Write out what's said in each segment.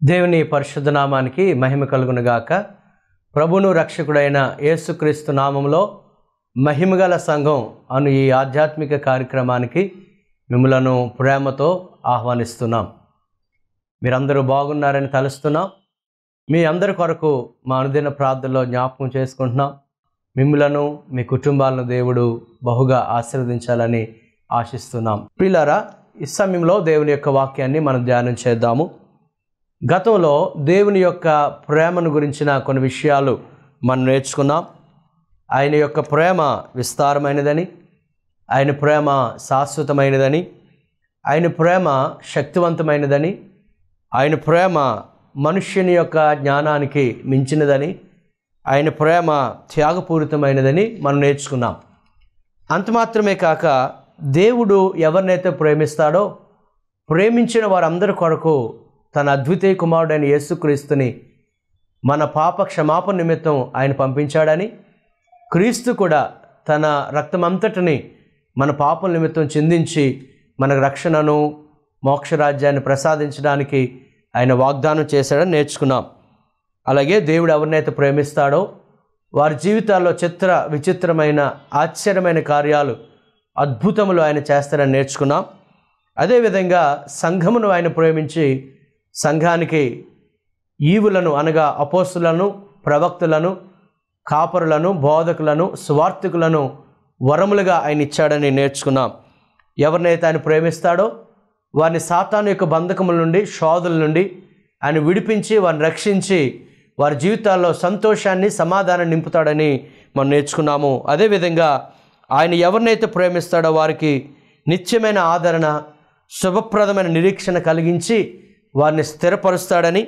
దేవుని పరిశుద్ధ నామానికి మహిమ కలుగునుగాక. ప్రభువును రక్షకుడైన యేసుక్రీస్తు నామములో మహిమగల సంఘం అను ఈ ఆధ్యాత్మిక కార్యక్రమానికి మిమ్మలను ప్రేమతో ఆహ్వానిస్తున్నాం. మీరందరూ బాగున్నారని తలుస్తున్నాం. మీ అందరి కొరకు మా అనుదిన ప్రార్థనలో జ్ఞాపకం చేసుకుంటున్నాం. మిమ్మలను మీ కుటుంబాలను దేవుడు బహుగా ఆశీర్వదించాలని ఆశిస్తున్నాం. ప్రియులారా, ఈ సమయంలో దేవుని యొక్క వాక్యాన్ని మనం ధ్యానం చేద్దాము. గతంలో దేవుని యొక్క ప్రేమను గురించిన కొన్ని విషయాలు మనం నేర్చుకున్నాం. ఆయన యొక్క ప్రేమ విస్తారమైనదని, ఆయన ప్రేమ శాశ్వతమైనదని, ఆయన ప్రేమ శక్తివంతమైనదని, ఆయన ప్రేమ మనుష్యుని యొక్క జ్ఞానానికి మించినదని, ఆయన ప్రేమ త్యాగపూరితమైనదని మనం నేర్చుకున్నాం. అంత మాత్రమే కాక దేవుడు ఎవరినైతే ప్రేమిస్తాడో ప్రేమించిన వారందరి కొరకు తన అద్వితీయ కుమారుడైన యేసుక్రీస్తుని మన పాప క్షమాపణ నిమిత్తం ఆయన పంపించాడని, క్రీస్తు కూడా తన రక్తమంతటిని మన పాపల నిమిత్తం చిందించి మనకు రక్షణను మోక్షరాజ్యాన్ని ప్రసాదించడానికి ఆయన వాగ్దానం చేశాడని నేర్చుకున్నాం. అలాగే దేవుడు ఎవరినైతే ప్రేమిస్తాడో వారి జీవితాల్లో విచిత్రమైన ఆశ్చర్యమైన కార్యాలు అద్భుతములు ఆయన చేస్తారని నేర్చుకున్నాం. అదేవిధంగా సంఘమును ఆయన ప్రేమించి సంఘానికి ఈవులను అనగా అపోస్తులను, ప్రవక్తలను, కాపరులను, బోధకులను, సువార్థికులను వరములుగా ఆయన ఇచ్చాడని నేర్చుకున్నాం. ఎవరినైతే ఆయన ప్రేమిస్తాడో వారిని సాతాను యొక్క బంధకముల నుండి, శోధుల నుండి ఆయన విడిపించి వారిని రక్షించి వారి జీవితాల్లో సంతోషాన్ని, సమాధానం నింపుతాడని మనం నేర్చుకున్నాము. అదేవిధంగా ఆయన ఎవరినైతే ప్రేమిస్తాడో వారికి నిత్యమైన ఆదరణ, శుభప్రదమైన నిరీక్షణ కలిగించి వారిని స్థిరపరుస్తాడని,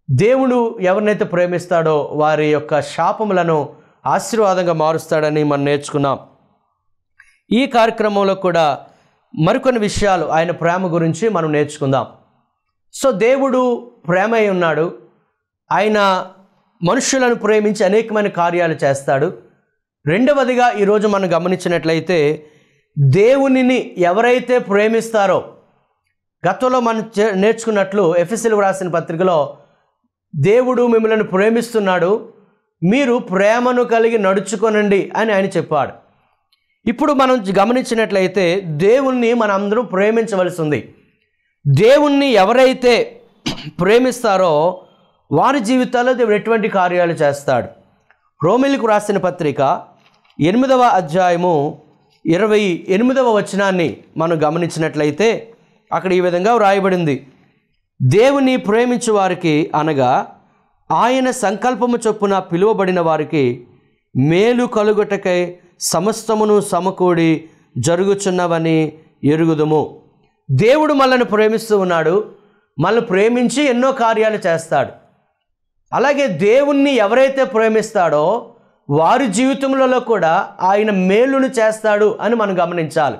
దేవుడు ఎవరినైతే ప్రేమిస్తాడో వారి యొక్క శాపములను ఆశీర్వాదంగా మారుస్తాడని మనం నేర్చుకున్నాం. ఈ కార్యక్రమంలో కూడా మరికొన్ని విషయాలు ఆయన ప్రేమ గురించి మనం నేర్చుకుందాం. సో దేవుడు ప్రేమ అయి ఉన్నాడు. ఆయన మనుషులను ప్రేమించి అనేకమైన కార్యాలు చేస్తాడు. రెండవదిగా ఈరోజు మనం గమనించినట్లయితే దేవునిని ఎవరైతే ప్రేమిస్తారో, గతంలో మనం నేర్చుకున్నట్లు ఎఫెసీయులకు రాసిన పత్రికలో దేవుడు మిమ్మల్ని ప్రేమిస్తున్నాడు, మీరు ప్రేమను కలిగి నడుచుకొనండి అని ఆయన చెప్పాడు. ఇప్పుడు మనం గమనించినట్లయితే దేవుణ్ణి మనందరూ ప్రేమించవలసి ఉంది. దేవుణ్ణి ఎవరైతే ప్రేమిస్తారో వారి జీవితాల్లో దేవుడు ఎటువంటి కార్యాలు చేస్తాడు. రోమీయులకు రాసిన పత్రిక 8వ అధ్యాయము 28వ వచనాన్ని మనం గమనించినట్లయితే అక్కడ ఈ విధంగా వ్రాయబడింది: దేవుని ప్రేమించు వారికి అనగా ఆయన సంకల్పము చొప్పున పిలువబడిన వారికి మేలు కలుగుటకై సమస్తమును సమకూడి జరుగుచున్నవని ఎరుగుదుము. దేవుడు మనల్ని ప్రేమిస్తూ ఉన్నాడు. మనల్ని ప్రేమించి ఎన్నో కార్యాలు చేస్తాడు. అలాగే దేవుణ్ణి ఎవరైతే ప్రేమిస్తాడో వారి జీవితంలో కూడా ఆయన మేలును చేస్తాడు అని మనం గమనించాలి.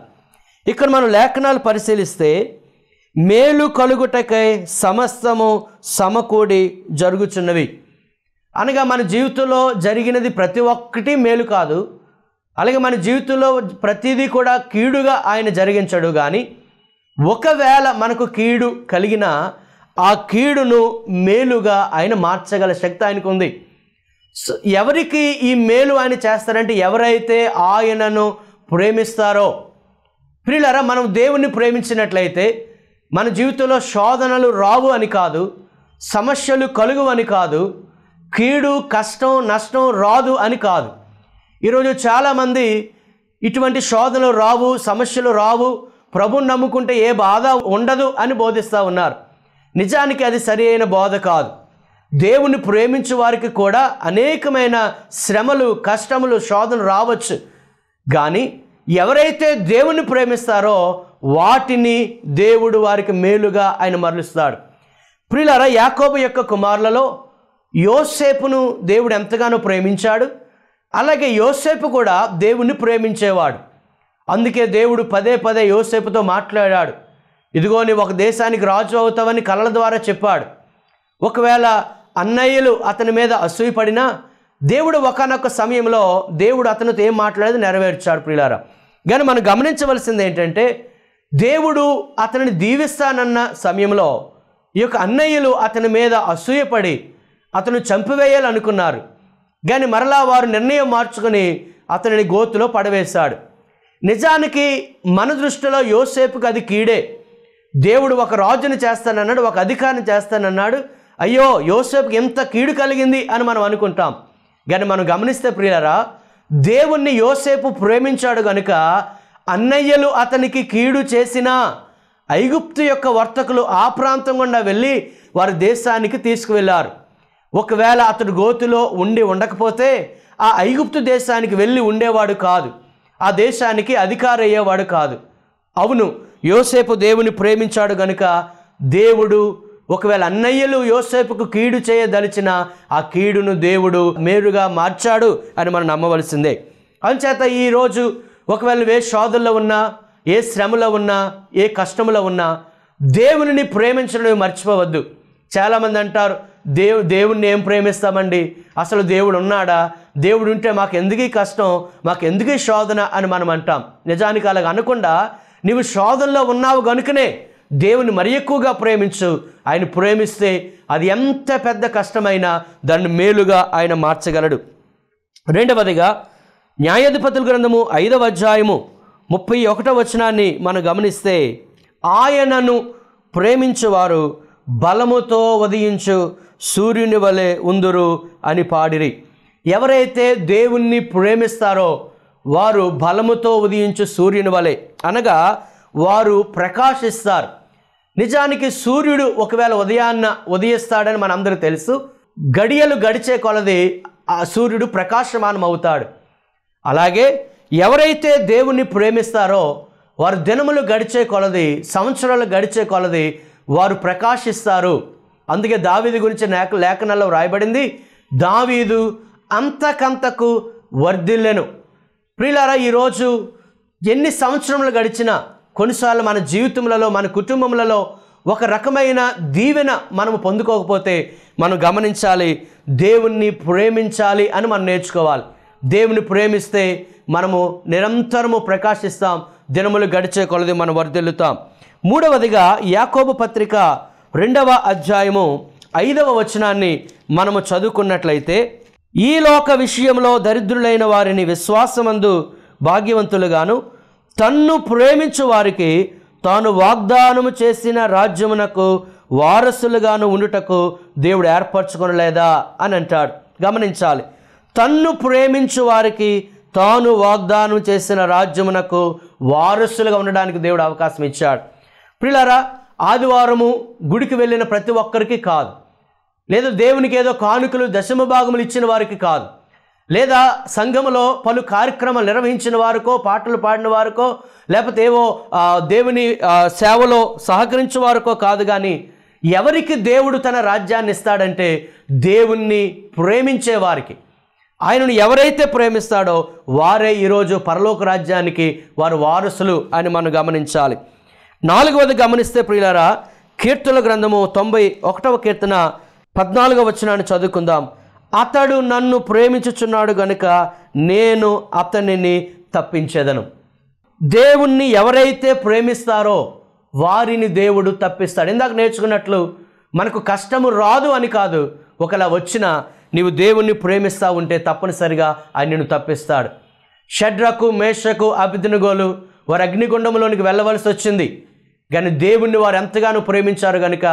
ఇక్కడ మనం లేఖనాలు పరిశీలిస్తే మేలు కలుగుటకై సమస్తము సమకూడి జరుగుచున్నవి అనగా మన జీవితంలో జరిగినది ప్రతి ఒక్కటి మేలు కాదు. అలాగే మన జీవితంలో ప్రతిదీ కూడా కీడుగా ఆయన జరిగించడు. కానీ ఒకవేళ మనకు కీడు కలిగిన ఆ కీడును మేలుగా ఆయన మార్చగల శక్తి ఆయనకు ఉంది. ఎవరికి ఈ మేలు ఆయన చేస్తారంటే ఎవరైతే ఆయనను ప్రేమిస్తారో. ప్రియులారా, మనం దేవుణ్ణి ప్రేమించినట్లయితే మన జీవితంలో శోధనలు రావు అని కాదు, సమస్యలు కలుగు అని కాదు, కీడు, కష్టం, నష్టం రాదు అని కాదు. ఈరోజు చాలామంది ఇటువంటి శోధనలు రావు, సమస్యలు రావు, ప్రభువుని నమ్ముకుంటే ఏ బాధ ఉండదు అని బోధిస్తూ ఉన్నారు. నిజానికి అది సరి అయిన బోధ కాదు. దేవుని ప్రేమించే వారికి కూడా అనేకమైన శ్రమలు, కష్టములు, శోధనలు రావచ్చు. కానీ ఎవరైతే దేవుని ప్రేమిస్తారో వాటిని దేవుడు వారికి మేలుగా ఆయన మరలుస్తాడు. ప్రియులారా, యాకోబు యొక్క కుమారులలో యోసేపును దేవుడు ఎంతగానో ప్రేమించాడు. అలాగే యోసేపు కూడా దేవుణ్ణి ప్రేమించేవాడు. అందుకే దేవుడు పదే పదే యోసేపుతో మాట్లాడాడు. ఇదిగో నీ ఒక దేశానికి రాజు అవుతావని కలల ద్వారా చెప్పాడు. ఒకవేళ అన్నయ్యలు అతని మీద అసూయపడినా దేవుడు ఒకానొక సమయంలో దేవుడు అతనితో ఏం మాట్లాడేది నెరవేర్చాడు. ప్రియులారా, కానీ మనం గమనించవలసింది ఏంటంటే దేవుడు అతనిని దీవిస్తానన్న సమయంలో ఈ యొక్క అన్నయ్యలు అతని మీద అసూయపడి అతను చంపివేయాలనుకున్నారు. కానీ మరలా వారు నిర్ణయం మార్చుకొని అతనిని గోతులో పడవేశాడు. నిజానికి మన దృష్టిలో యోసేపుకి అది కీడే. దేవుడు ఒక రాజుని చేస్తానన్నాడు, ఒక అధికారిని చేస్తానన్నాడు. అయ్యో యోసేపుకి ఎంత కీడు కలిగింది అని మనం అనుకుంటాం. కానీ మనం గమనిస్తే ప్రియులారా, దేవుణ్ణి యోసేపు ప్రేమించాడు కనుక అన్నయ్యలు అతనికి కీడు చేసినా ఐగుప్తు యొక్క వర్తకులు ఆ ప్రాంతం గుండా వెళ్ళి వారి దేశానికి తీసుకువెళ్ళారు. ఒకవేళ అతడు గోతులో ఉండకపోతే ఆ ఐగుప్తు దేశానికి వెళ్ళి ఉండేవాడు కాదు, ఆ దేశానికి అధికారి అయ్యేవాడు కాదు. అవును, యోసేపు దేవుని ప్రేమించాడు కనుక దేవుడు ఒకవేళ అన్నయ్యలు యోసేపుకు కీడు చేయదలిచిన ఆ కీడును దేవుడు మేలుగా మార్చాడు అని మనం నమ్మవలసిందే. అందుచేత ఈరోజు ఒకవేళ ఏ శోధనలో ఉన్నా, ఏ శ్రమలో ఉన్నా, ఏ కష్టంలో ఉన్నా దేవునిని ప్రేమించడం మర్చిపోవద్దు. చాలామంది అంటారు, దేవుణ్ణి ఏం ప్రేమిస్తామండి, అసలు దేవుడు ఉన్నాడా, దేవుడు ఉంటే మాకు ఎందుకు కష్టం, మాకు ఎందుకు శోధన అని మనం అంటాం. నిజానికి అలాగ అనకుండా నీవు శోధనలో ఉన్నావు కనుకనే దేవుని మరి ఎక్కువగా ప్రేమించు. ఆయన ప్రేమిస్తే అది ఎంత పెద్ద కష్టమైనా దాన్ని మేలుగా ఆయన మార్చగలడు. రెండవదిగా న్యాయాధిపతుల గ్రంథము 5వ అధ్యాయము 31వ వచనాన్ని మనం గమనిస్తే, ఆయనను ప్రేమించువారు బలముతో ఉదయించు సూర్యుని వలె ఉందురు అని పాడిరి. ఎవరైతే దేవుణ్ణి ప్రేమిస్తారో వారు బలముతో ఉదయించు సూర్యుని వలె, అనగా వారు ప్రకాశిస్తారు. నిజానికి సూర్యుడు ఒకవేళ ఉదయిస్తాడని మనందరూ తెలుసు. గడియలు గడిచే కొలది ఆ సూర్యుడు ప్రకాశమానం అవుతాడు. అలాగే ఎవరైతే దేవుణ్ణి ప్రేమిస్తారో వారు దినములు గడిచే కొలది, సంవత్సరాలు గడిచే కొలది వారు ప్రకాశిస్తారు. అందుకే దావీదు గురించి లేఖనాల్లో రాయబడింది, దావీదు అంతకంతకు వర్ధిల్లెను. ప్రియులారా, ఈరోజు ఎన్ని సంవత్సరములు గడిచినా కొన్నిసార్లు మన జీవితంలో, మన కుటుంబములలో ఒక రకమైన దీవెన మనము పొందుకోకపోతే మనం గమనించాలి, దేవుణ్ణి ప్రేమించాలి అని మనం నేర్చుకోవాలి. దేవుని ప్రేమిస్తే మనము నిరంతరము ప్రకాశిస్తాం, దినములు గడిచే కొలది మనం వర్ధిల్లుతాం. మూడవదిగా యాకోబు పత్రిక 2వ అధ్యాయము 5వ వచనాన్ని మనము చదువుకున్నట్లయితే, ఈ లోక విషయంలో దరిద్రులైన వారిని విశ్వాసమందు భాగ్యవంతులుగాను, తన్ను ప్రేమించు వారికి తాను వాగ్దానము చేసిన రాజ్యమునకు వారసులుగాను ఉండుటకు దేవుడు ఏర్పరచుకొనలేదా అని అంటాడు. గమనించాలి, తన్ను ప్రేమించు వారికి తాను వాగ్దానం చేసిన రాజ్యమునకు వారసులుగా ఉండడానికి దేవుడు అవకాశం ఇచ్చాడు. ప్రియులారా, ఆదివారము గుడికి వెళ్ళిన ప్రతి ఒక్కరికి కాదు, లేదా దేవునికి ఏదో కానుకలు దశమ భాగములు ఇచ్చిన వారికి కాదు, లేదా సంఘములో పలు కార్యక్రమాలు నిర్వహించిన వారికో, పాటలు పాడిన వారికో, లేకపోతే ఏవో దేవుని సేవలో సహకరించే వారికో కాదు. కానీ ఎవరికి దేవుడు తన రాజ్యాన్ని ఇస్తాడంటే దేవుణ్ణి ప్రేమించే వారికి. ఆయనను ఎవరైతే ప్రేమిస్తాడో వారే ఈరోజు పరలోక రాజ్యానికి వారు వారసులు అని మనం గమనించాలి. 4వది గమనిస్తే ప్రియులారా, కీర్తనల గ్రంథము 91వ కీర్తన 14వ వచనాన్ని చదువుకుందాం. అతడు నన్ను ప్రేమించుచున్నాడు గనుక నేను అతనిని తప్పించేదను. దేవుణ్ణి ఎవరైతే ప్రేమిస్తారో వారిని దేవుడు తప్పిస్తాడు. ఇందాక నేర్చుకున్నట్లు మనకు కష్టము రాదు అని కాదు, ఒకలా వచ్చినా నీవు దేవుణ్ణి ప్రేమిస్తూ ఉంటే తప్పనిసరిగా ఆయన నిన్ను తప్పిస్తాడు. షడ్రకు, మేషకు, అబేద్నెగోలు వారు అగ్నిగుండంలోనికి వెళ్ళవలసి వచ్చింది. కానీ దేవుణ్ణి వారు ఎంతగానో ప్రేమించారు కనుక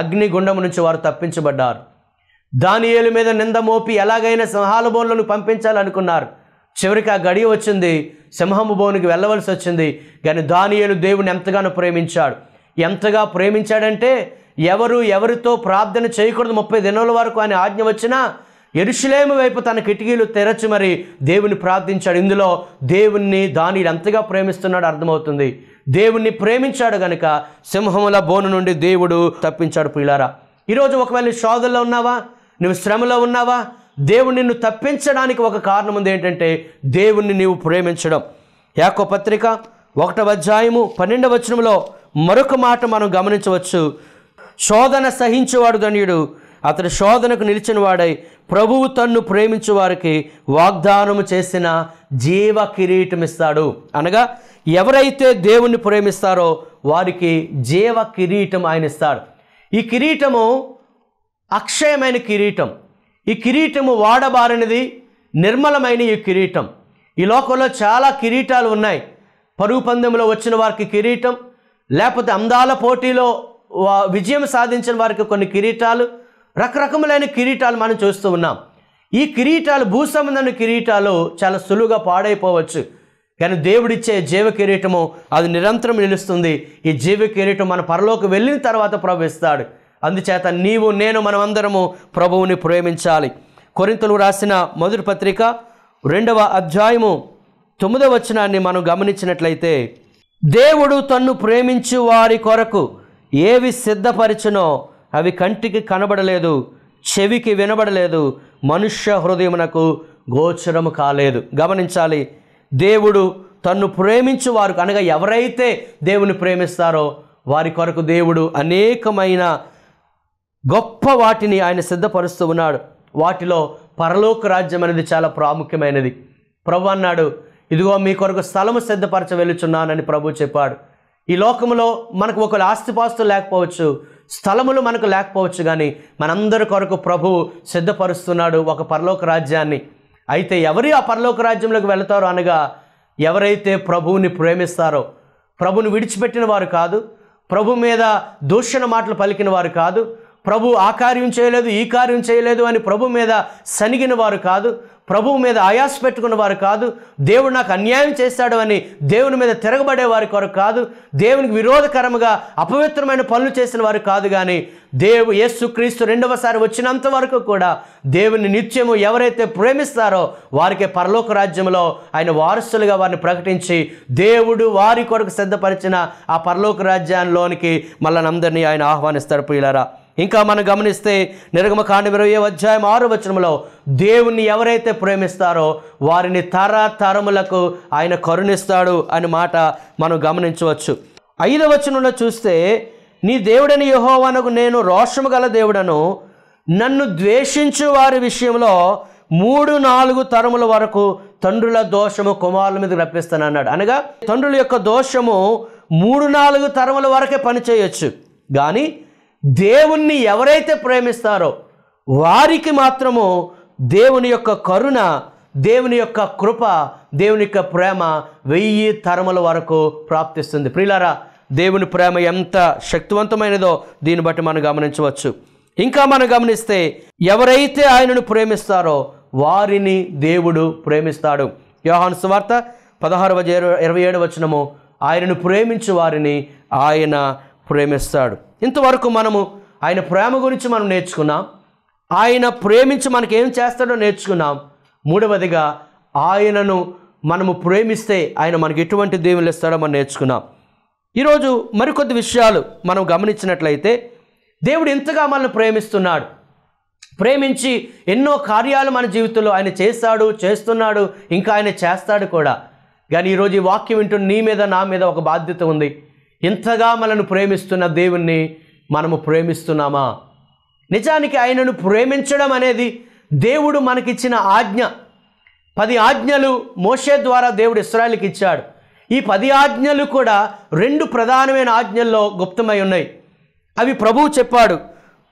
అగ్నిగుండం నుంచి వారు తప్పించబడ్డారు. దానియేలు మీద నింద మోపి ఎలాగైనా సింహాల బోన్లను పంపించాలనుకున్నారు. చివరికి ఆ గడియ వచ్చింది, సింహము బోనుకి వెళ్ళవలసి వచ్చింది. కానీ దానియేలు దేవుని ఎంతగానో ప్రేమించాడు. ఎంతగా ప్రేమించాడంటే ఎవరితో ప్రార్థన చేయకూడదు 30 దినాల వరకు అని ఆజ్ఞ వచ్చినా యెరూషలేము వైపు తన కిటికీలు తెరచి మరి దేవుని ప్రార్థించాడు. ఇందులో దేవుణ్ణి దానియేలు ఎంతగా ప్రేమిస్తున్నాడు అర్థమవుతుంది. దేవుణ్ణి ప్రేమించాడు కనుక సింహముల బోను నుండి దేవుడు తప్పించాడు. ప్రియులారా, ఈరోజు ఒకవేళ శోధనలో ఉన్నావా, నువ్వు శ్రమలో ఉన్నావా, దేవుడు నిన్ను తప్పించడానికి ఒక కారణం ఉంది. ఏంటంటే దేవుణ్ణి నీవు ప్రేమించడం. యాకోబు పత్రిక 1వ అధ్యాయము 12వ వచనంలో మరొక మాట మనం గమనించవచ్చు. శోధన సహించేవాడు ధన్యుడు, అతడు శోధనకు నిలిచిన వాడై ప్రభువు తన్ను ప్రేమించు వారికి వాగ్దానము చేసిన జీవ కిరీటం ఇస్తాడు. అనగా ఎవరైతే దేవుణ్ణి ప్రేమిస్తారో వారికి జీవ కిరీటం ఆయన ఇస్తాడు. ఈ కిరీటము అక్షయమైన కిరీటం. ఈ కిరీటము వాడబారినది, నిర్మలమైన ఈ కిరీటం. ఈ లోకంలో చాలా కిరీటాలు ఉన్నాయి. పరుగు పందెంలో వచ్చిన వారికి కిరీటం, లేకపోతే అందాల పోటీలో విజయం సాధించిన వారికి కొన్ని కిరీటాలు, రకరకములైన కిరీటాలు మనం చూస్తూ ఉన్నాం. ఈ కిరీటాలు, భూ సంబంధమైన కిరీటాలు చాలా సులువుగా పాడైపోవచ్చు. కానీ దేవుడిచ్చే జీవ కిరీటము అది నిరంతరం నిలుస్తుంది. ఈ జీవ కిరీటం మన పరలోకి వెళ్ళిన తర్వాత ప్రభు ఇస్తాడు. అందుచేత నీవు, నేను, మనమందరము ప్రభువుని ప్రేమించాలి. కొరింథీయులకు రాసిన మొదటి పత్రిక 2వ అధ్యాయము 9వ వచనాన్ని మనం గమనించినట్లయితే, దేవుడు తన్ను ప్రేమించు వారి కొరకు ఏవి సిద్ధపరిచునో అవి కంటికి కనబడలేదు, చెవికి వినబడలేదు, మనుష్య హృదయమునకు గోచరము కాలేదు. గమనించాలి, దేవుడు తన్ను ప్రేమించు వారు, అనగా ఎవరైతే దేవుని ప్రేమిస్తారో వారి కొరకు దేవుడు అనేకమైన గొప్ప వాటిని ఆయన సిద్ధపరుస్తూ ఉన్నాడు. వాటిలో పరలోక రాజ్యం అనేది చాలా ప్రాముఖ్యమైనది. ప్రభు అన్నాడు, ఇదిగో మీ కొరకు స్థలము సిద్ధపరచ వెళ్ళుచున్నానని ప్రభు చెప్పాడు. ఈ లోకంలో మనకు ఒక ఆస్తిపాస్తులు లేకపోవచ్చు, స్థలములు మనకు లేకపోవచ్చు, కానీ మనందరి కొరకు ప్రభు సిద్ధపరుస్తున్నాడు ఒక పరలోక రాజ్యాన్ని. అయితే ఎవరు ఆ పరలోక రాజ్యంలోకి వెళతారో అనగా ఎవరైతే ప్రభువుని ప్రేమిస్తారో, ప్రభువుని విడిచిపెట్టిన వారు కాదు, ప్రభు మీద దూషణ మాటలు పలికిన వారు కాదు, ప్రభు ఆ కార్యం చేయలేదు, ఈ కార్యం చేయలేదు అని ప్రభు మీద సనిగిన వారు కాదు, ప్రభువు మీద ఆయాస పెట్టుకున్న వారు కాదు, దేవుడు నాకు అన్యాయం చేశాడు అని దేవుని మీద తిరగబడే వారి కొరకు కాదు, దేవునికి విరోధకరముగా అపవిత్రమైన పనులు చేసిన వారు కాదు, కానీ యేసుక్రీస్తు రెండవసారి వచ్చినంత వరకు కూడా దేవుని నిత్యము ఎవరైతే ప్రేమిస్తారో వారికి పరలోక రాజ్యంలో ఆయన వారసులుగా వారిని ప్రకటించి దేవుడు వారి కొరకు సిద్ధపరిచిన ఆ పరలోక రాజ్యాల్లోనికి మళ్ళీ ఆయన ఆహ్వానిస్తారు. ప్రియులారా, ఇంకా మనం గమనిస్తే నిర్గమకాండం 20వ అధ్యాయం 6వ వచనంలో దేవుణ్ణి ఎవరైతే ప్రేమిస్తారో వారిని తరతరములకు ఆయన కరుణిస్తాడు అనే మాట మనం గమనించవచ్చు. 5వ వచనంలో చూస్తే, నీ దేవుడని యెహోవానకు నేను రోషము గల దేవుడను, నన్ను ద్వేషించు వారి విషయంలో 3-4 తరముల వరకు తండ్రుల దోషము కుమారుల మీద రప్పిస్తాను అన్నాడు. అనగా తండ్రుల యొక్క దోషము 3-4 తరముల వరకే పనిచేయచ్చు, కానీ దేవుణ్ణి ఎవరైతే ప్రేమిస్తారో వారికి మాత్రము దేవుని యొక్క కరుణ, దేవుని యొక్క కృప, దేవుని యొక్క ప్రేమ 1000 తరముల వరకు ప్రాప్తిస్తుంది. ప్రియులారా, దేవుని ప్రేమ ఎంత శక్తివంతమైనదో దీన్ని బట్టి మనం గమనించవచ్చు. ఇంకా మనం గమనిస్తే ఎవరైతే ఆయనను ప్రేమిస్తారో వారిని దేవుడు ప్రేమిస్తాడు. యోహాను సువార్త 16:27 వచనము, ఆయనను ప్రేమించు వారిని ఆయన ప్రేమిస్తాడు. ఇంతవరకు మనము ఆయన ప్రేమ గురించి మనం నేర్చుకున్నాం, ఆయన ప్రేమించి మనకి ఏం చేస్తాడో నేర్చుకున్నాం. మూడవదిగా ఆయనను మనము ప్రేమిస్తే ఆయన మనకి ఎటువంటి దీవెనలు ఇస్తాడో మనం నేర్చుకున్నాం. ఈరోజు మరికొద్ది విషయాలు మనం గమనించినట్లయితే, దేవుడు ఎంతగా మనల్ని ప్రేమిస్తున్నాడు, ప్రేమించి ఎన్నో కార్యాలు మన జీవితంలో ఆయన చేస్తాడు, చేస్తున్నాడు, ఇంకా ఆయన చేస్తాడు కూడా. కానీ ఈరోజు ఈ వాక్యం వింటున్న నీ మీద, నా మీద ఒక బాధ్యత ఉంది. ఇంతగా మనల్ని ప్రేమిస్తున్న దేవుణ్ణి మనము ప్రేమిస్తున్నామా? నిజానికి ఆయనను ప్రేమించడం అనేది దేవుడు మనకిచ్చిన ఆజ్ఞ. 10 ఆజ్ఞలు మోషే ద్వారా దేవుడు ఇశ్రాయేలుకి ఇచ్చాడు. ఈ 10 ఆజ్ఞలు కూడా 2 ప్రధానమైన ఆజ్ఞల్లో గుప్తమై ఉన్నాయి. అవి ప్రభువు చెప్పాడు.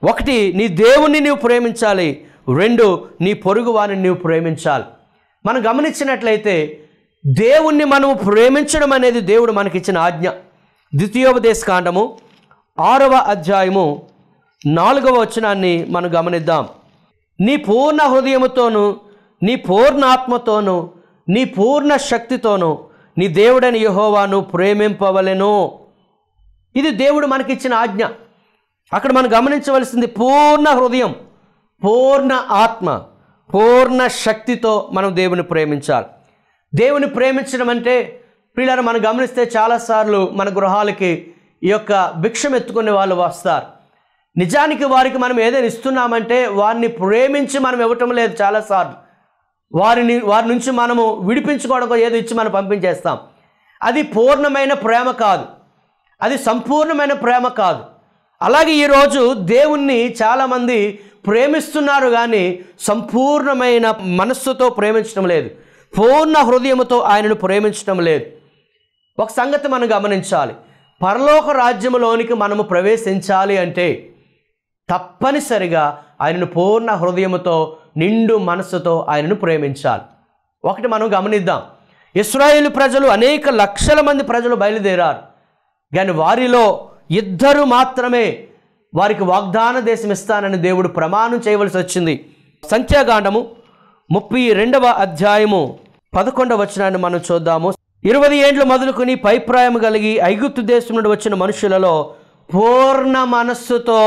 1, నీ దేవుణ్ణి నీవు ప్రేమించాలి. 2, నీ పొరుగు వారిని నీవు ప్రేమించాలి. మనం గమనించినట్లయితే దేవుణ్ణి మనము ప్రేమించడం అనేది దేవుడు మనకిచ్చిన ఆజ్ఞ. ద్వితీయోపదేశకాండము 6వ అధ్యాయము 4వ వచనాన్ని మనం గమనిద్దాం. నీ పూర్ణ హృదయముతోను, నీ పూర్ణ ఆత్మతోను, నీ పూర్ణ శక్తితోను నీ దేవుడని యెహోవాను ప్రేమింపవలెను. ఇది దేవుడు మనకిచ్చిన ఆజ్ఞ. అక్కడ మనం గమనించవలసింది పూర్ణ హృదయం, పూర్ణ ఆత్మ, పూర్ణ శక్తితో మనం దేవుని ప్రేమించాలి. దేవుని ప్రేమించడం అంటే ప్రియులారా, మనం గమనిస్తే చాలాసార్లు మన గృహాలకి ఈ యొక్క భిక్షం ఎత్తుకునే వాళ్ళు వస్తారు. నిజానికి వారికి మనం ఏదైనా ఇస్తున్నామంటే వారిని ప్రేమించి మనం ఇవ్వటం లేదు. చాలాసార్లు వారి నుంచి మనము విడిపించుకోవడం ఏదో ఇచ్చి మనం పంపించేస్తాం. అది పూర్ణమైన ప్రేమ కాదు, అది సంపూర్ణమైన ప్రేమ కాదు. అలాగే ఈరోజు దేవుణ్ణి చాలామంది ప్రేమిస్తున్నారు, కానీ సంపూర్ణమైన మనస్సుతో ప్రేమించడం లేదు, పూర్ణ హృదయముతో ఆయనను ప్రేమించడం లేదు. ఒక సంగతి మనం గమనించాలి, పరలోక రాజ్యములోనికి మనము ప్రవేశించాలి అంటే తప్పనిసరిగా ఆయనను పూర్ణ హృదయముతో నిండు మనస్సుతో ఆయనను ప్రేమించాలి. ఒకటి మనం గమనిద్దాం, ఇశ్రాయేలు ప్రజలు అనేక లక్షల మంది ప్రజలు బయలుదేరారు, కానీ వారిలో 2 మాత్రమే వారికి వాగ్దాన దేశం ఇస్తానని దేవుడు ప్రమాణం చేయవలసి వచ్చింది. సంఖ్యాకాండము 32వ అధ్యాయము 11వ వచనాన్ని మనం చూద్దాము. 20 ఏండ్లు మొదలుకొని పైప్రాయం కలిగి ఐగుప్తు దేశం నుండి వచ్చిన మనుషులలో పూర్ణ మనస్సుతో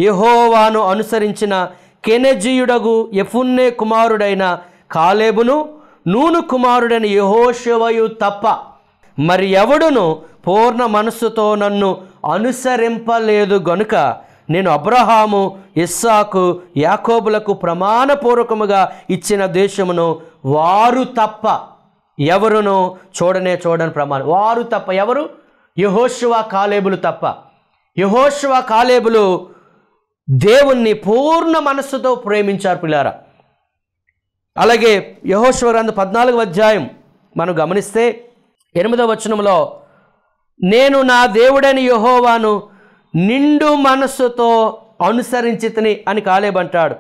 యెహోవాను అనుసరించిన కెనెజీయుడగు యెఫున్నె కుమారుడైన కాలేబును నూను కుమారుడైన యెహోషువయు తప్ప మరి ఎవడును పూర్ణ మనస్సుతో నన్ను అనుసరింపలేదు గనుక నేను అబ్రహాము, ఇస్సాకు, యాకోబులకు ప్రమాణపూర్వకముగా ఇచ్చిన దేశమును వారు తప్ప ఎవరును చూడని ప్రమాణం. వారు తప్ప ఎవరు? యెహోషువ, కాలేబులు తప్ప. యెహోషువ, కాలేబులు దేవుణ్ణి పూర్ణ మనస్సుతో ప్రేమించారు పిల్లారా. అలాగే యెహోషువ గ్రంథం 14వ అధ్యాయం మనం గమనిస్తే 8వ వచనంలో నేను నా దేవుడైన యెహోవాను నిండు మనస్సుతో అనుసరించితిని అని కాలేబు అంటాడు.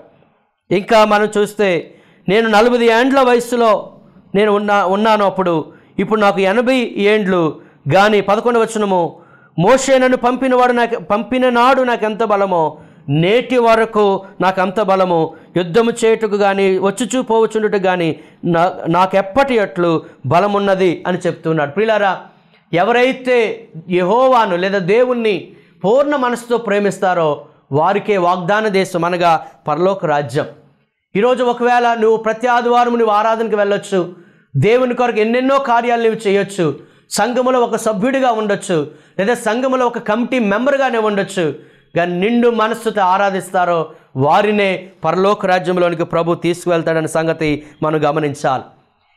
ఇంకా మనం చూస్తే నేను 40 ఏండ్ల వయసులో నేను ఉన్నాను అప్పుడు, ఇప్పుడు నాకు 80 ఏండ్లు. కానీ 11వ వచనము మోషే నన్ను పంపిన నాడు నాకెంత బలమో నేటి వరకు నాకంత బలము, యుద్ధము చేయుటకు కానీ వచ్చుచూ పోవచుండుటకు కానీ నాకెప్పటి అట్లు బలమున్నది అని చెప్తున్నాడు. ప్రియులారా, ఎవరైతే యెహోవాను లేదా దేవుణ్ణి పూర్ణ మనసుతో ప్రేమిస్తారో వారికే వాగ్దాన దేశం అనగా పరలోక రాజ్యం. ఈరోజు ఒకవేళ నువ్వు ప్రతి ఆదివారం నువ్వు ఆరాధనకు వెళ్ళొచ్చు, దేవుని కొరకు ఎన్నెన్నో కార్యాలు నువ్వు చేయొచ్చు, సంఘములో ఒక సభ్యుడిగా ఉండొచ్చు, లేదా సంఘములో ఒక కమిటీ మెంబర్గానే ఉండొచ్చు, కానీ నిండు మనస్సుతో ఆరాధిస్తారో వారినే పరలోక రాజ్యంలోనికి ప్రభు తీసుకువెళ్తాడనే సంగతి మనం గమనించాలి.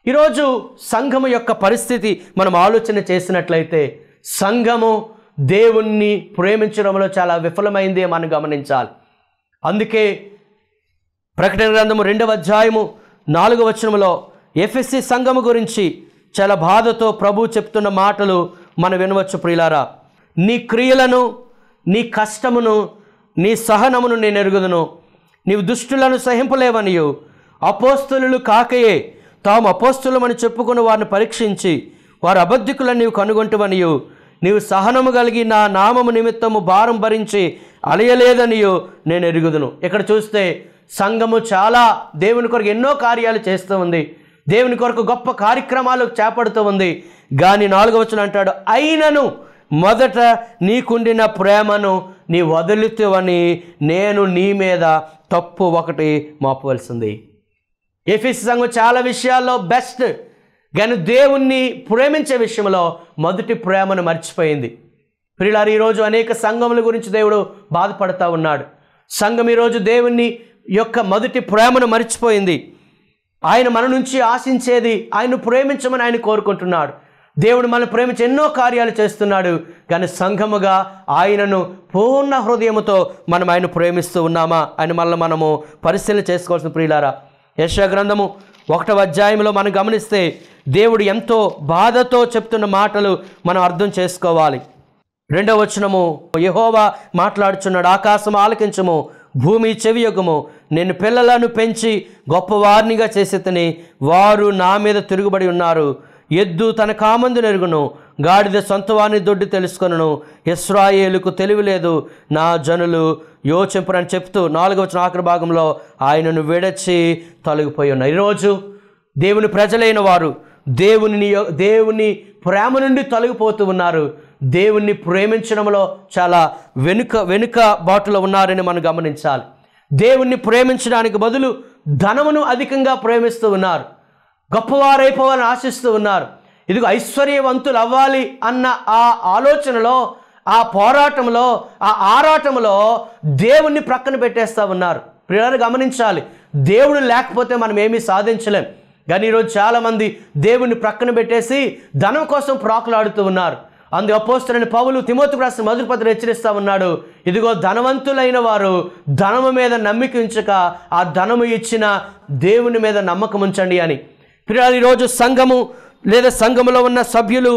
ఈరోజు సంఘము యొక్క పరిస్థితి మనం ఆలోచన చేసినట్లయితే సంఘము దేవుణ్ణి ప్రేమించడంలో చాలా విఫలమైంది మనం గమనించాలి. అందుకే ప్రకటన గ్రంథము 2వ అధ్యాయము 4వ వచనములో ఎఫెసీ సంఘము గురించి చాలా బాధతో ప్రభు చెప్తున్న మాటలు మనం వినవచ్చు. ప్రియులారా, నీ క్రియలను, నీ కష్టమును, నీ సహనమును నేను ఎరుగుదును. నీవు దుష్టులను సహింపలేవనియు అపోస్తలులు కాకయే తాము అపోస్తలుమని చెప్పుకుని వారిని పరీక్షించి వారు అబద్ధికులను నీవు కనుగొంటువనియు నీవు సహనము కలిగి నా నామము నిమిత్తము భారం భరించి అలయలేదనియు నేను ఎరుగుదును. ఇక్కడ చూస్తే సంఘము చాలా దేవుని కొరకు ఎన్నో కార్యాలు చేస్తూ ఉంది, దేవుని కొరకు గొప్ప కార్యక్రమాలు చేపడుతూ ఉంది. కానీ 4వ వచనం అంటాడు, అయినను మొదట నీకుండిన ప్రేమను నీ వదులుతావని నేను నీ మీద తప్పు ఒకటి మోపవలసింది. ఎఫెసీ సంఘం చాలా విషయాల్లో బెస్ట్, కానీ దేవుణ్ణి ప్రేమించే విషయంలో మొదటి ప్రేమను మర్చిపోయింది. ప్రియులారా, ఈరోజు అనేక సంఘముల గురించి దేవుడు బాధపడుతూ ఉన్నాడు. సంఘం ఈరోజు దేవుణ్ణి యొక్క మొదటి ప్రేమను మర్చిపోయింది. ఆయన మన నుంచి ఆశించేది ఆయన ప్రేమించమని ఆయన కోరుకుంటున్నాడు. దేవుడు మనం ప్రేమించి ఎన్నో కార్యాలు చేస్తున్నాడు, కానీ సంఘముగా ఆయనను పూర్ణ హృదయముతో మనం ఆయన ప్రేమిస్తూ ఉన్నామా అని మళ్ళీ మనము పరిశీలన చేసుకోవాల్సిన. ప్రియులారా, యెషయా గ్రంథము 1వ అధ్యాయంలో మనం గమనిస్తే దేవుడు ఎంతో బాధతో చెప్తున్న మాటలు మనం అర్థం చేసుకోవాలి. 2వ వచనము యెహోవా మాట్లాడుచున్నాడు, ఆకాశం ఆలకించము, భూమి చెవియొగ్గుము, నేను పిల్లలను పెంచి గొప్పవారినిగా చేసేతని వారు నా మీద తిరుగుబడి ఉన్నారు. ఎద్దు తన కామందు నెరుగును, గాడిద సొంతవాని దొడ్డి తెలుసుకొనును, ఇశ్రాయేలుకు తెలివి లేదు, నా జనులు యోచింపురని చెప్తూ 4వ వచనం ఆఖరి భాగంలో ఆయనను విడచి తొలగిపోయి ఉన్నారు. ఈరోజు దేవుని ప్రజలైన వారు దేవుని ప్రేమ నుండి తొలగిపోతూ ఉన్నారు. దేవుణ్ణి ప్రేమించడంలో చాలా వెనుక బాటులో ఉన్నారని మనం గమనించాలి. దేవుణ్ణి ప్రేమించడానికి బదులు ధనమును అధికంగా ప్రేమిస్తూ ఉన్నారు, గొప్పవారైపోవాలని ఆశిస్తూ ఉన్నారు. ఇదిగో ఐశ్వర్యవంతులు అవ్వాలి అన్న ఆ ఆలోచనలో, ఆ పోరాటంలో, ఆ ఆరాటంలో దేవుణ్ణి ప్రక్కన పెట్టేస్తూ ఉన్నారు. ప్రియులారా, గమనించాలి, దేవుడు లేకపోతే మనం ఏమీ సాధించలేం. కానీ ఈరోజు చాలామంది దేవుణ్ణి ప్రక్కన పెట్టేసి ధనం కోసం ప్రాకులాడుతూ ఉన్నారు. అందు అపోస్తలుడైన పౌలు తిమోతికి రాసిన మొదటి పత్రికలో హెచ్చరిస్తూ ఉన్నాడు, ఇదిగో ధనవంతులైన వారు ధనము మీద నమ్మిక ఉంచక ఆ ధనము ఇచ్చిన దేవుని మీద నమ్మకం ఉంచండి అని. ప్రియులారా, ఈరోజు సంఘము లేదా సంఘములో ఉన్న సభ్యులు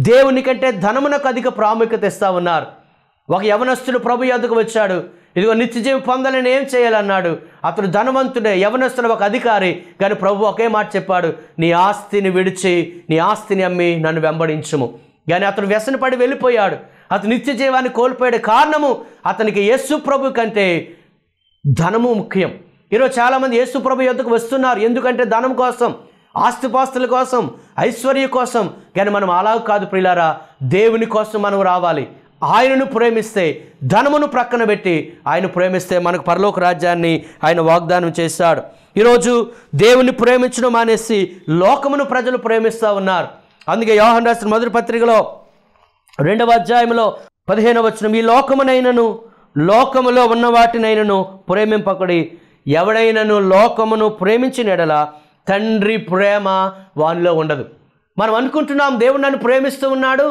దేవుని కంటే ధనమునకు అధిక ప్రాముఖ్యత ఇస్తూ ఉన్నారు. ఒక యవనస్తుడు ప్రభు యొద్దకు వచ్చాడు, ఇదిగో నిత్యజీవం పొందాలని ఏం చేయాలన్నాడు. అతడు ధనవంతుడే, యవనస్తుడు, ఒక అధికారి. కానీ ప్రభు ఒకే మాట చెప్పాడు, నీ ఆస్తిని విడిచి నీ ఆస్తిని అమ్మి నన్ను వెంబడించుము. కానీ అతను వ్యసనపడి వెళ్ళిపోయాడు. అతను నిత్య జీవాన్ని కోల్పోయాడు. కారణము అతనికి యేసు ప్రభు కంటే ధనము ముఖ్యం. ఈరోజు చాలామంది యేసు ప్రభు యొద్దకు వస్తున్నారు ఎందుకంటే ధనం కోసం, ఆస్తిపాస్తుల కోసం, ఐశ్వర్యం కోసం. కానీ మనం అలా కాదు ప్రియులారా, దేవుని కోసం మనం రావాలి. ఆయనను ప్రేమిస్తే, ధనమును ప్రక్కన పెట్టి ఆయన ప్రేమిస్తే మనకు పరలోక రాజ్యాన్ని ఆయన వాగ్దానం చేశాడు. ఈరోజు దేవుని ప్రేమించడం మానేసి లోకమును ప్రజలు ప్రేమిస్తూ ఉన్నారు. అందుకే యోహాను రాసిన మొదటి పత్రికలో 2వ అధ్యాయంలో 15వ వచనం, ఈ లోకమునైనను లోకములో ఉన్న వాటినైనను ప్రేమింపకుడి, ఎవడైనను లోకమును ప్రేమించిన ఎడల తండ్రి ప్రేమ వానిలో ఉండదు. మనం అనుకుంటున్నాం దేవుడు నన్ను ప్రేమిస్తూ ఉన్నాడు,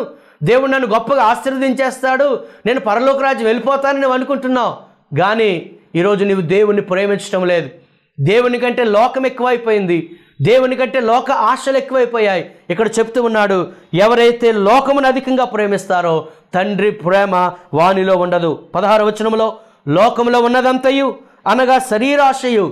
దేవుడు నన్ను గొప్పగా ఆశీర్వదించేస్తాడు, నేను పరలోక రాజ్యం వెళ్ళిపోతానని నువ్వు అనుకుంటున్నావు. కానీ ఈరోజు నీవు దేవుణ్ణి ప్రేమించడం లేదు. దేవుని కంటే లోకం ఎక్కువైపోయింది, దేవుని కంటే లోక ఆశలు ఎక్కువైపోయాయి. ఇక్కడ చెప్తూ ఉన్నాడు, ఎవరైతే లోకమును అధికంగా ప్రేమిస్తారో తండ్రి ప్రేమ వానిలో ఉండదు. 16వ వచనంలో, లోకములో ఉన్నదంతయు అనగా శరీరాశయు,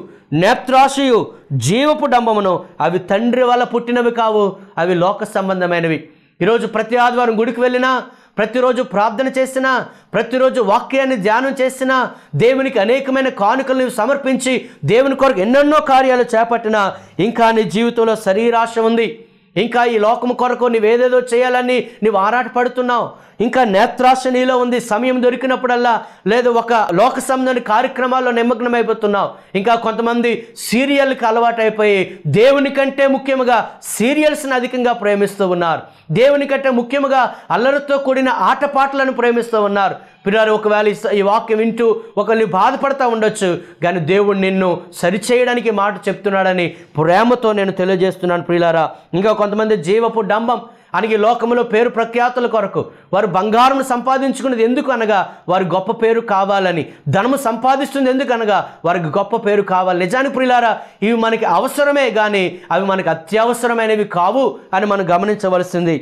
నేత్రాశయు, జీవపు డంబమును అవి తండ్రి వల్ల పుట్టినవి కావు, అవి లోక సంబంధమైనవి. ఈరోజు ప్రతి ఆదివారం గుడికి వెళ్ళినా, ప్రతిరోజు ప్రార్థన చేసినా, ప్రతిరోజు వాక్యాన్ని ధ్యానం చేసినా, దేవునికి అనేకమైన కానుకలను సమర్పించి దేవుని కొరకు ఎన్నెన్నో కార్యాలు చేపట్టినా ఇంకా నీ జీవితంలో శరీరాశ ఉంది. ఇంకా ఈ లోకము కొరకు నీవేదేదో చేయాలని నీవు ఆరాటపడుతున్నావు. ఇంకా నేత్రాశ నీలో ఉంది. సమయం దొరికినప్పుడల్లా లేదు ఒక లోక సంబంధమైన కార్యక్రమాల్లో నిమగ్నమైపోతున్నావు. ఇంకా కొంతమంది సీరియల్కి అలవాటు అయిపోయి దేవుని కంటే ముఖ్యంగా సీరియల్స్ని అధికంగా ప్రేమిస్తూ ఉన్నారు. దేవుని కంటే ముఖ్యంగా అల్లరితో కూడిన ఆటపాటలను ప్రేమిస్తూ ఉన్నారు. పిల్లలు ఒకవేళ ఈ వాక్యం వింటూ ఒకరిని బాధపడతా ఉండొచ్చు, కానీ దేవుడు నిన్ను సరిచేయడానికి మాట చెప్తున్నాడని ప్రేమతో నేను తెలియజేస్తున్నాను ప్రియులారా. ఇంకా కొంతమంది జీవపు డంబం అనగా లోకములో పేరు ప్రఖ్యాతుల కొరకు వారు బంగారం సంపాదించుకునేది ఎందుకు అనగా వారి గొప్ప పేరు కావాలని, ధనము సంపాదిస్తుంది ఎందుకు అనగా వారికి గొప్ప పేరు కావాలి. నిజానికి ప్రియులారా, ఇవి మనకి అవసరమే కానీ అవి మనకి అత్యవసరమైనవి కావు అని మనం గమనించవలసింది.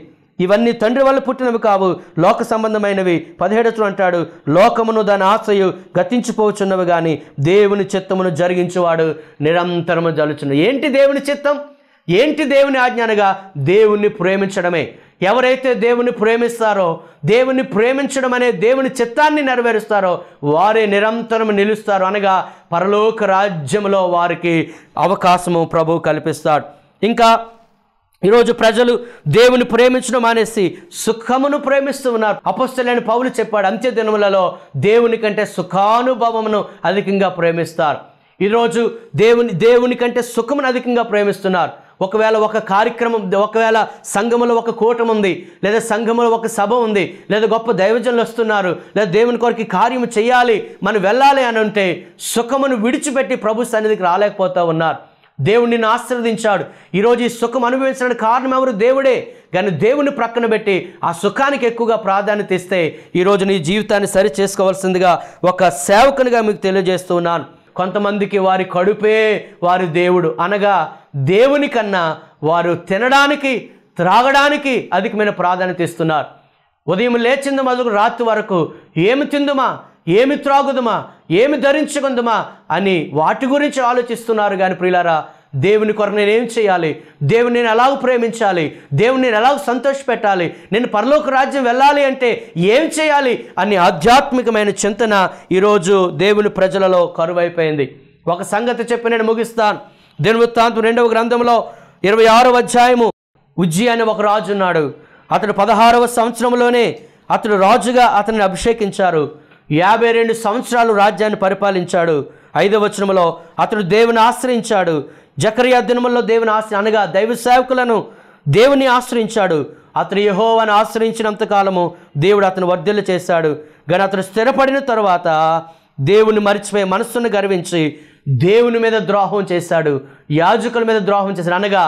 ఇవన్నీ తండ్రి వల్ల పుట్టినవి కావు, లోక సంబంధమైనవి. 17 అంటాడు, లోకమును దాని ఆశయు గతించిపోవచ్చున్నవి కానీ దేవుని చిత్తమును జరిగించేవాడు నిరంతరము జలుచును. ఏంటి దేవుని చిత్తం? ఏంటి దేవుని ఆజ్ఞ అనగా దేవుణ్ణి ప్రేమించడమే. ఎవరైతే దేవుని ప్రేమిస్తారో, దేవుని ప్రేమించడం అనే దేవుని చిత్తాన్ని నెరవేరుస్తారో వారే నిరంతరం నిలుస్తారు. అనగా పరలోక రాజ్యంలో వారికి అవకాశము ప్రభు కల్పిస్తాడు. ఇంకా ఈరోజు ప్రజలు దేవుని ప్రేమించడం అనేసి సుఖమును ప్రేమిస్తూ ఉన్నారు. అపోస్తలుడైన పౌలు చెప్పాడు, అంత్య దినములలో దేవుని కంటే సుఖానుభవమును అధికంగా ప్రేమిస్తారు. ఈరోజు దేవుని కంటే సుఖమును అధికంగా ప్రేమిస్తున్నారు. ఒకవేళ ఒక కార్యక్రమం, ఒకవేళ సంఘములో ఒక కూటమి ఉంది, లేదా సంఘములో ఒక సభ ఉంది, లేదా గొప్ప దైవజనులు వస్తున్నారు, లేదా దేవుని కొరకు కార్యము చేయాలి, మనం వెళ్ళాలి అని అంటే సుఖమును విడిచిపెట్టి ప్రభు సన్నిధికి రాలేకపోతూ ఉన్నారు. దేవుడు నిన్ను ఆశీర్వదించాడు. ఈరోజు ఈ సుఖం అనుభవించడానికి కారణం ఎవరు? దేవుడే. కానీ దేవుని ప్రక్కన పెట్టి ఆ సుఖానికి ఎక్కువగా ప్రాధాన్యత ఇస్తే ఈరోజు నీ జీవితాన్ని సరి చేసుకోవాల్సిందిగా ఒక సేవకునిగా మీకు తెలియజేస్తూ ఉన్నాను. కొంతమందికి వారి కడుపే వారి దేవుడు అనగా దేవుని కన్నా వారు తినడానికి, త్రాగడానికి అధికమైన ప్రాధాన్యత ఇస్తున్నారు. ఉదయం లేచింది మొదలు రాత్రి వరకు ఏమి తిందుమా, ఏమి త్రాగుదుమా, ఏమి ధరించుకుందుమా అని వాటి గురించి ఆలోచిస్తున్నారు. కానీ ప్రియులారా, దేవుని కొరకు నేనేం చేయాలి, దేవుని నేను ఎలాగ ప్రేమించాలి, దేవుని నేను ఎలాగ సంతోషపెట్టాలి, నేను పరలోక రాజ్యం వెళ్ళాలి అంటే ఏం చేయాలి అని ఆధ్యాత్మికమైన చింతన ఈరోజు దేవుని ప్రజలలో కరువైపోయింది. ఒక సంగతి చెప్పి నేను ముగిస్తాను. దినవృత్తాంతం 2వ గ్రంథంలో 26వ అధ్యాయము. ఉజ్జియా అనే ఒక రాజు ఉన్నాడు. అతడు 16వ సంవత్సరంలోనే అతడు రాజుగా అతన్ని అభిషేకించారు. 52 సంవత్సరాలు రాజ్యాన్ని పరిపాలించాడు. 5వ వచనంలో అతడు దేవుని ఆశ్రయించాడు. జకరియా దినముల్లో దేవుని అనగా దైవ సేవకులను దేవుని ఆశ్రయించాడు. అతడు యెహోవాను ఆశ్రయించినంత కాలము దేవుడు అతను వర్ధిల్ల చేశాడు. కానీ అతడు స్థిరపడిన తర్వాత దేవుని మరిచిపోయి మనస్సును గర్వించి దేవుని మీద ద్రోహం చేశాడు, యాజకుల మీద ద్రోహం చేశాడు. అనగా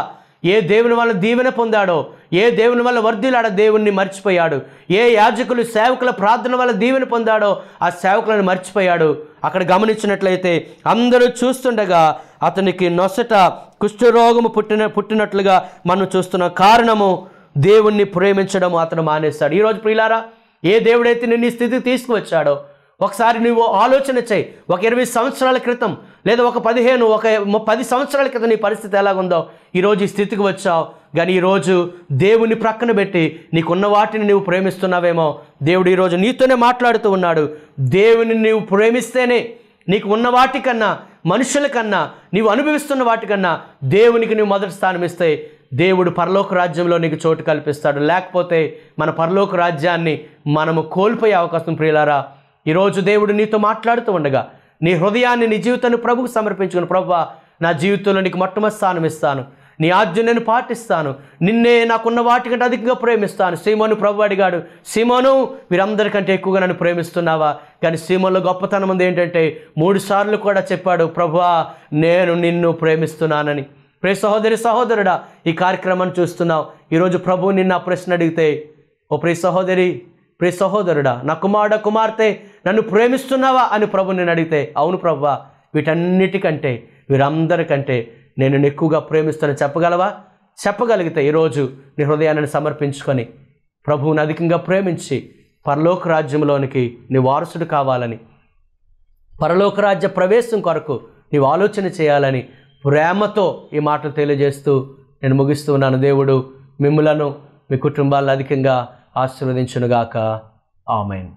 ఏ దేవుని వల్ల దీవెన పొందాడో, ఏ దేవుని వల్ల వర్ధిల్లాడో దేవుణ్ణి మర్చిపోయాడు. ఏ యాజకులు సేవకుల ప్రార్థన వల్ల దీవెన పొందాడో ఆ సేవకులను మర్చిపోయాడు. అక్కడ గమనించినట్లయితే అందరూ చూస్తుండగా అతనికి నొసట కుష్ఠరోగము పుట్టినట్లుగా మనం చూస్తున్నాం. కారణము దేవుణ్ణి ప్రేమించడము అతను మానేస్తాడు. ఈరోజు ప్రియులారా, ఏ దేవుడైతే నిన్ను ఈ స్థితికి తీసుకువచ్చాడో, ఒకసారి నువ్వు ఆలోచన చేయి. ఒక 20 సంవత్సరాల క్రితం లేదా ఒక 10 సంవత్సరాల క్రితం నీ పరిస్థితి ఎలాగుందో ఈరోజు ఈ స్థితికి వచ్చావు. కానీ ఈరోజు దేవుని ప్రక్కన పెట్టి నీకున్న వాటిని నువ్వు ప్రేమిస్తున్నావేమో. దేవుడు ఈరోజు నీతోనే మాట్లాడుతూ ఉన్నాడు. దేవుని నువ్వు ప్రేమిస్తేనే నీకు ఉన్న వాటికన్నా, మనుషుల కన్నా, నీవు అనుభవిస్తున్న వాటికన్నా దేవునికి నువ్వు మొదటి స్థానం ఇస్తే దేవుడు పరలోక రాజ్యంలో నీకు చోటు కల్పిస్తాడు. లేకపోతే మన పరలోక రాజ్యాన్ని మనము కోల్పోయే అవకాశం. ప్రియులారా, ఈరోజు దేవుడు నీతో మాట్లాడుతూ ఉండగా నీ హృదయాన్ని, నీ జీవితాన్ని ప్రభువుకు సమర్పించుకుని, ప్రభువా నా జీవితంలో నీకు మొట్టమొదటి స్థానం ఇస్తాను, నీ ఆజ్ఞ నేను పాటిస్తాను, నిన్నే నాకున్న వాటికంటే అధికంగా ప్రేమిస్తాను. సీమోను ప్రభు అడిగాడు, సీమోను వీరందరికంటే ఎక్కువగా నన్ను ప్రేమిస్తున్నావా? కానీ సీమోన్లో గొప్పతనం ఉంది ఏంటంటే 3 సార్లు కూడా చెప్పాడు, ప్రభువా నేను నిన్ను ప్రేమిస్తున్నానని. ప్రియ సహోదరి, సహోదరుడా, ఈ కార్యక్రమాన్ని చూస్తున్నావు. ఈరోజు ప్రభు నిన్న ప్రశ్న అడిగితే, ఓ ప్రియ సహోదరి, ప్రియ సహోదరుడా, నా కుమారుడ, కుమార్తె నన్ను ప్రేమిస్తున్నావా అని ప్రభు నేను అడిగితే, అవును ప్రభువా, వీటన్నిటికంటే, వీరందరికంటే నేను ఎక్కువగా ప్రేమిస్తానని చెప్పగలవా? చెప్పగలిగితే ఈరోజు నీ హృదయాన్ని సమర్పించుకొని ప్రభువుని అధికంగా ప్రేమించి పరలోక రాజ్యంలోనికి నీ వారసుడు కావాలని, పరలోక రాజ్య ప్రవేశం కొరకు నీవు ఆలోచన చేయాలని ప్రేమతో ఈ మాటలు తెలియజేస్తూ నేను ముగిస్తూ ఉన్నాను. దేవుడు మిమ్ములను, మీ కుటుంబాలను అధికంగా ఆశీర్వదించునుగాక. ఆమేన్.